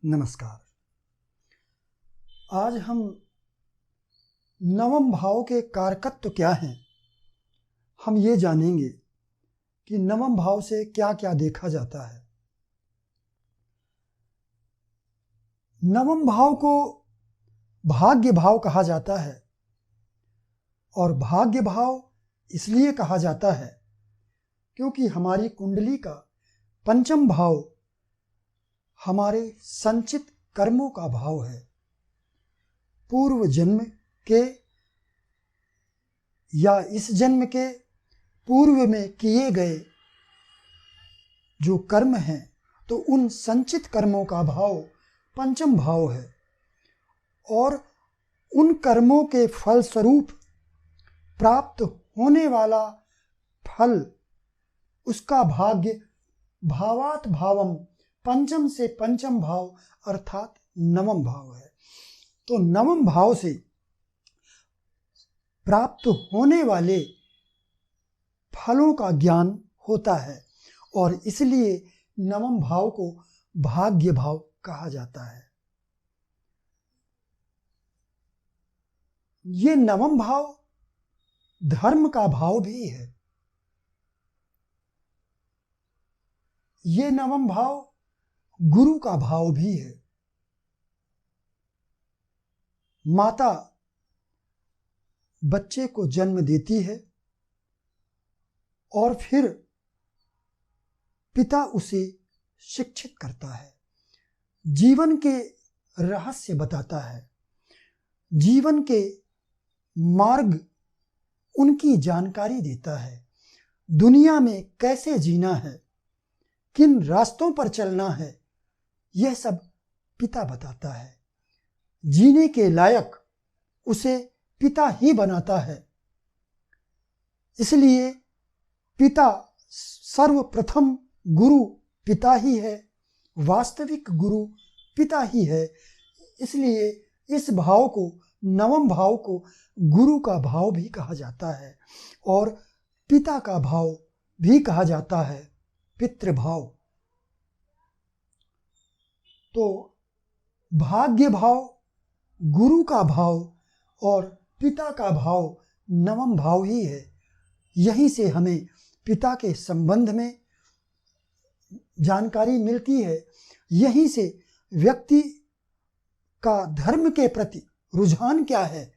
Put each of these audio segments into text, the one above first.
नमस्कार। आज हम नवम भाव के कारकत्व क्या हैं, हम ये जानेंगे कि नवम भाव से क्या क्या देखा जाता है। नवम भाव को भाग्य भाव कहा जाता है और भाग्य भाव इसलिए कहा जाता है क्योंकि हमारी कुंडली का पंचम भाव हमारे संचित कर्मों का भाव है। पूर्व जन्म के या इस जन्म के पूर्व में किए गए जो कर्म हैं, तो उन संचित कर्मों का भाव पंचम भाव है और उन कर्मों के फलस्वरूप प्राप्त होने वाला फल, उसका भाग्य भावात भावम पंचम से पंचम भाव अर्थात नवम भाव है। तो नवम भाव से प्राप्त होने वाले फलों का ज्ञान होता है और इसलिए नवम भाव को भाग्य भाव कहा जाता है। ये नवम भाव धर्म का भाव भी है। ये नवम भाव गुरु का भाव भी है। माता बच्चे को जन्म देती है और फिर पिता उसे शिक्षित करता है, जीवन के रहस्य बताता है, जीवन के मार्ग उनकी जानकारी देता है, दुनिया में कैसे जीना है, किन रास्तों पर चलना है, यह सब पिता बताता है। जीने के लायक उसे पिता ही बनाता है। इसलिए पिता सर्वप्रथम गुरु पिता ही है, वास्तविक गुरु पिता ही है। इसलिए इस भाव को, नवम भाव को गुरु का भाव भी कहा जाता है और पिता का भाव भी कहा जाता है, पितृभाव। तो भाग्य भाव, गुरु का भाव और पिता का भाव नवम भाव ही है। यहीं से हमें पिता के संबंध में जानकारी मिलती है। यहीं से व्यक्ति का धर्म के प्रति रुझान क्या है,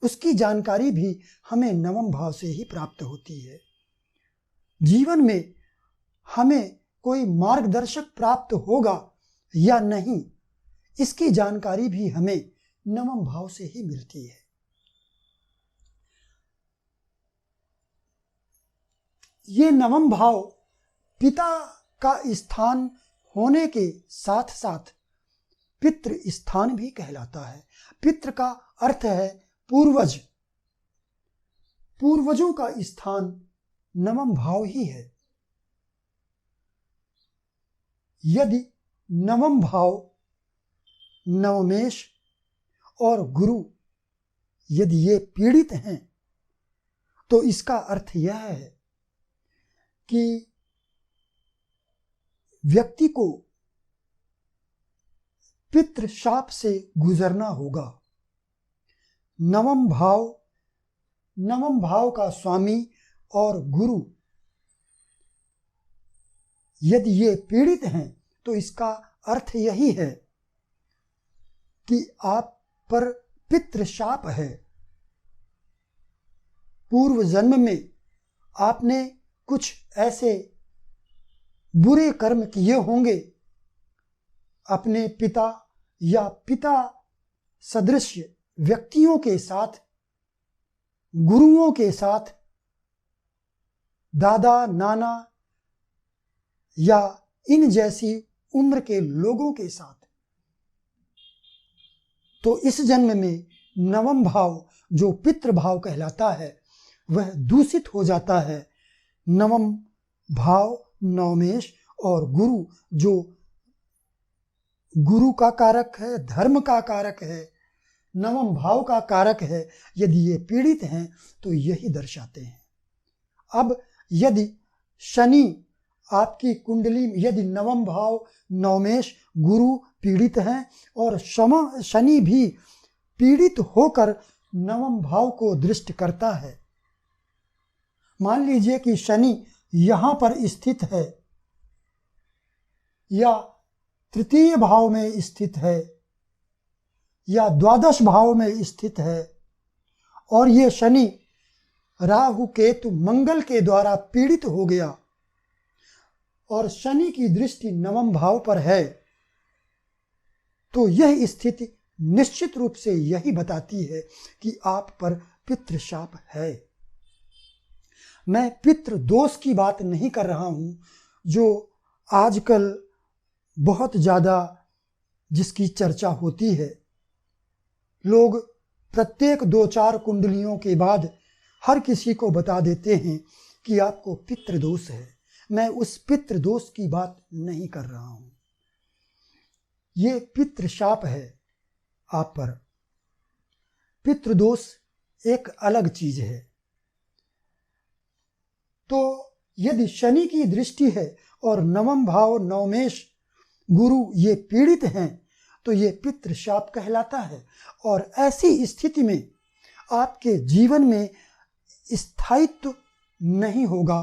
उसकी जानकारी भी हमें नवम भाव से ही प्राप्त होती है। जीवन में हमें कोई मार्गदर्शक प्राप्त होगा या नहीं, इसकी जानकारी भी हमें नवम भाव से ही मिलती है। ये नवम भाव पिता का स्थान होने के साथ साथ पितृ स्थान भी कहलाता है। पितृ का अर्थ है पूर्वज। पूर्वजों का स्थान नवम भाव ही है। यदि नवम भाव, नवमेश और गुरु यदि ये पीड़ित हैं, तो इसका अर्थ यह है कि व्यक्ति को पितृ शाप से गुजरना होगा। नवम भाव का स्वामी और गुरु यदि ये पीड़ित हैं, तो इसका अर्थ यही है कि आप पर पितृ शाप है। पूर्व जन्म में आपने कुछ ऐसे बुरे कर्म किए होंगे, अपने पिता या पिता सदृश व्यक्तियों के साथ, गुरुओं के साथ, दादा नाना या इन जैसी उम्र के लोगों के साथ। तो इस जन्म में नवम भाव जो पितृभाव कहलाता है, वह दूषित हो जाता है। नवम भाव, नवमेश और गुरु जो गुरु का कारक है, धर्म का कारक है, नवम भाव का कारक है, यदि ये पीड़ित हैं तो यही दर्शाते हैं। अब यदि शनि आपकी कुंडली में यदि नवम भाव नवमेश गुरु पीड़ित हैं और शनि भी पीड़ित होकर नवम भाव को दृष्ट करता है, मान लीजिए कि शनि यहाँ पर स्थित है या तृतीय भाव में स्थित है या द्वादश भाव में स्थित है और ये शनि राहु केतु मंगल के द्वारा पीड़ित हो गया और शनि की दृष्टि नवम भाव पर है, तो यह स्थिति निश्चित रूप से यही बताती है कि आप पर पितृशाप है। मैं पितृ दोष की बात नहीं कर रहा हूं, जो आजकल बहुत ज़्यादा जिसकी चर्चा होती है। लोग प्रत्येक 2-4 कुंडलियों के बाद हर किसी को बता देते हैं कि आपको पितृदोष है। मैं उस पितृदोष की बात नहीं कर रहा हूं, ये पितृशाप है आप पर। पितृदोष एक अलग चीज है। तो यदि शनि की दृष्टि है और नवम भाव नवमेश गुरु ये पीड़ित हैं तो ये पितृशाप कहलाता है और ऐसी स्थिति में आपके जीवन में स्थायित्व नहीं होगा,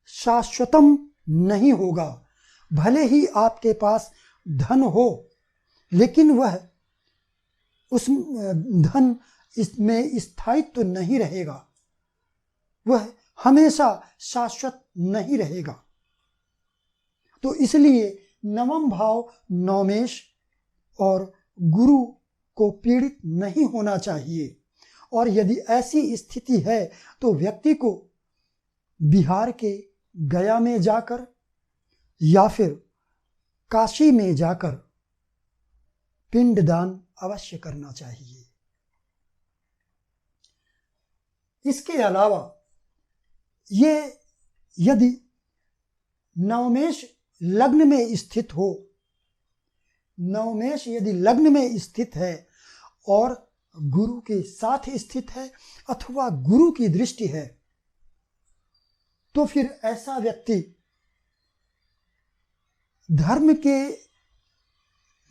शाश्वतम नहीं होगा। भले ही आपके पास धन हो लेकिन वह उस धन इसमें स्थायित्व नहीं रहेगा, वह हमेशा शाश्वत नहीं रहेगा। तो इसलिए नवम भाव नवमेश और गुरु को पीड़ित नहीं होना चाहिए। और यदि ऐसी स्थिति है तो व्यक्ति को बिहार के गया में जाकर या फिर काशी में जाकर पिंडदान अवश्य करना चाहिए। इसके अलावा ये यदि नवमेश लग्न में स्थित हो, नवमेश यदि लग्न में स्थित है और गुरु के साथ स्थित है अथवा गुरु की दृष्टि है, तो फिर ऐसा व्यक्ति धर्म के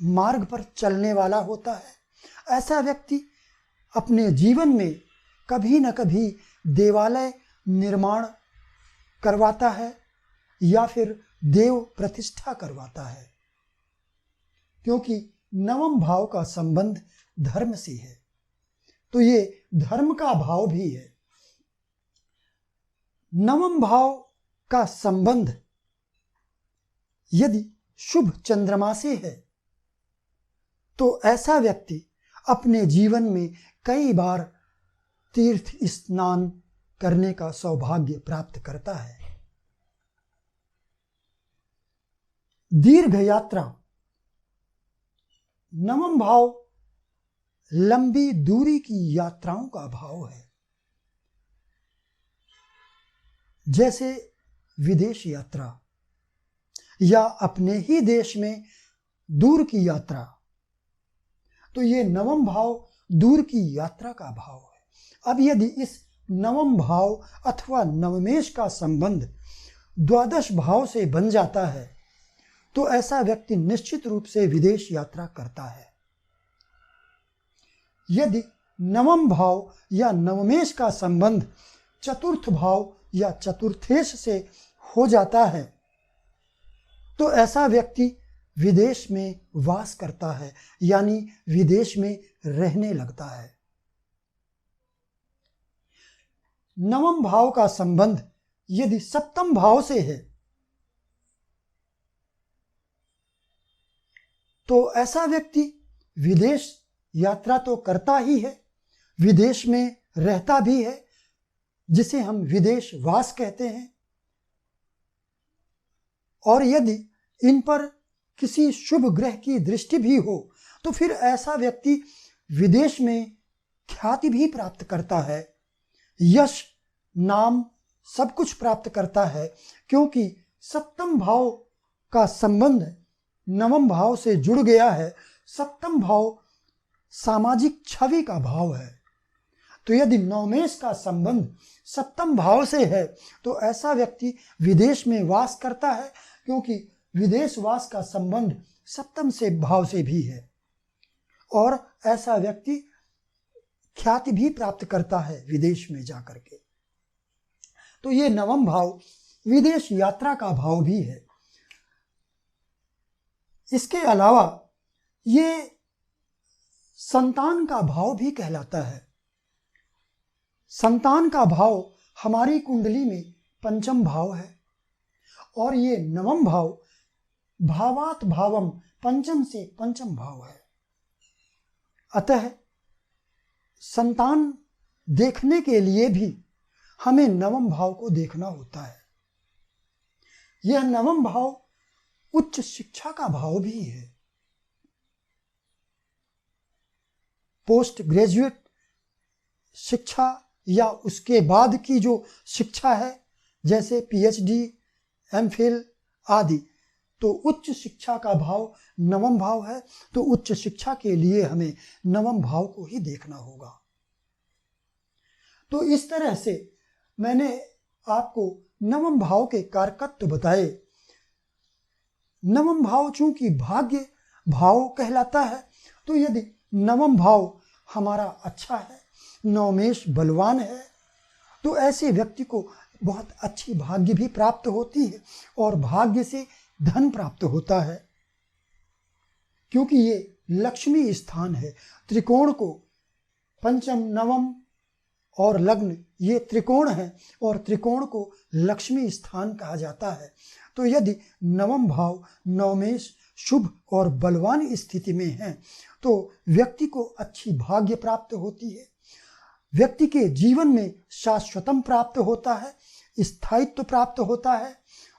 मार्ग पर चलने वाला होता है। ऐसा व्यक्ति अपने जीवन में कभी न कभी देवालय निर्माण करवाता है या फिर देव प्रतिष्ठा करवाता है, क्योंकि नवम भाव का संबंध धर्म से है, तो ये धर्म का भाव भी है। नवम भाव का संबंध यदि शुभ चंद्रमा से है तो ऐसा व्यक्ति अपने जीवन में कई बार तीर्थ स्नान करने का सौभाग्य प्राप्त करता है। दीर्घ यात्रा, नवम भाव लंबी दूरी की यात्राओं का भाव है, जैसे विदेश यात्रा या अपने ही देश में दूर की यात्रा। तो ये नवम भाव दूर की यात्रा का भाव है। अब यदि इस नवम भाव अथवा नवमेश का संबंध द्वादश भाव से बन जाता है तो ऐसा व्यक्ति निश्चित रूप से विदेश यात्रा करता है। यदि नवम भाव या नवमेश का संबंध चतुर्थ भाव या चतुर्थेश से हो जाता है तो ऐसा व्यक्ति विदेश में वास करता है, यानी विदेश में रहने लगता है। नवम भाव का संबंध यदि सप्तम भाव से है तो ऐसा व्यक्ति विदेश यात्रा तो करता ही है, विदेश में रहता भी है, जिसे हम विदेश वास कहते हैं। और यदि इन पर किसी शुभ ग्रह की दृष्टि भी हो तो फिर ऐसा व्यक्ति विदेश में ख्याति भी प्राप्त करता है, यश नाम सब कुछ प्राप्त करता है, क्योंकि सप्तम भाव का संबंध नवम भाव से जुड़ गया है। सप्तम भाव सामाजिक छवि का भाव है। तो यदि नवमेश का संबंध सप्तम भाव से है तो ऐसा व्यक्ति विदेश में वास करता है, क्योंकि विदेश वास का संबंध सप्तम से भाव से भी है। और ऐसा व्यक्ति ख्याति भी प्राप्त करता है विदेश में जाकर के। तो ये नवम भाव विदेश यात्रा का भाव भी है। इसके अलावा ये संतान का भाव भी कहलाता है। संतान का भाव हमारी कुंडली में पंचम भाव है और ये नवम भाव भावात भावम पंचम से पंचम भाव है। अतः संतान देखने के लिए भी हमें नवम भाव को देखना होता है। यह नवम भाव उच्च शिक्षा का भाव भी है। पोस्ट ग्रेजुएट शिक्षा या उसके बाद की जो शिक्षा है, जैसे पीएचडी, एमफिल आदि, तो उच्च शिक्षा का भाव नवम भाव है। तो उच्च शिक्षा के लिए हमें नवम भाव को ही देखना होगा। तो इस तरह से मैंने आपको नवम भाव के कारकत्व बताए। नवम भाव चूंकि भाग्य भाव कहलाता है, तो यदि नवम भाव हमारा अच्छा है, नवमेश बलवान है, तो ऐसे व्यक्ति को बहुत अच्छी भाग्य भी प्राप्त होती है और भाग्य से धन प्राप्त होता है, क्योंकि ये लक्ष्मी स्थान है। त्रिकोण को पंचम, नवम और लग्न ये त्रिकोण है और त्रिकोण को लक्ष्मी स्थान कहा जाता है। तो यदि नवम भाव नवमेश शुभ और बलवान स्थिति में है तो व्यक्ति को अच्छी भाग्य प्राप्त होती है, व्यक्ति के जीवन में शाश्वतम प्राप्त होता है, स्थायित्व प्राप्त होता है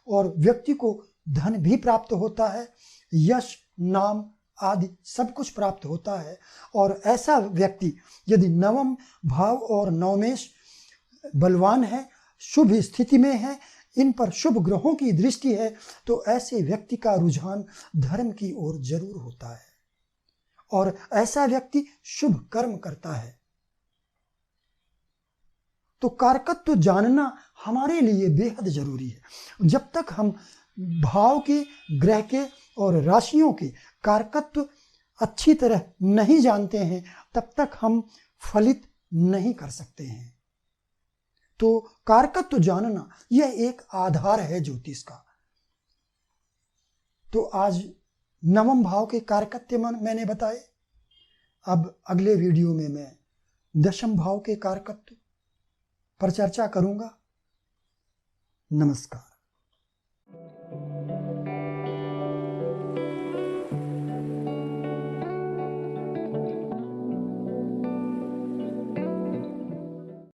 और व्यक्ति को धन भी प्राप्त होता है, यश, नाम आदि सब कुछ प्राप्त होता है। और ऐसा व्यक्ति यदि नवम भाव और नवमेश बलवान है, शुभ स्थिति में है, इन पर शुभ ग्रहों की दृष्टि है, तो ऐसे व्यक्ति का रुझान धर्म की ओर जरूर होता है और ऐसा व्यक्ति शुभ कर्म करता है। तो कारकत्व जानना हमारे लिए बेहद जरूरी है। जब तक हम भाव के, ग्रह के और राशियों के कारकत्व अच्छी तरह नहीं जानते हैं, तब तक हम फलित नहीं कर सकते हैं। तो कारकत्व जानना यह एक आधार है ज्योतिष का। तो आज नवम भाव के कारकत्व मैंने बताए। अब अगले वीडियो में मैं दशम भाव के कारकत्व पर चर्चा करूंगा। नमस्कार।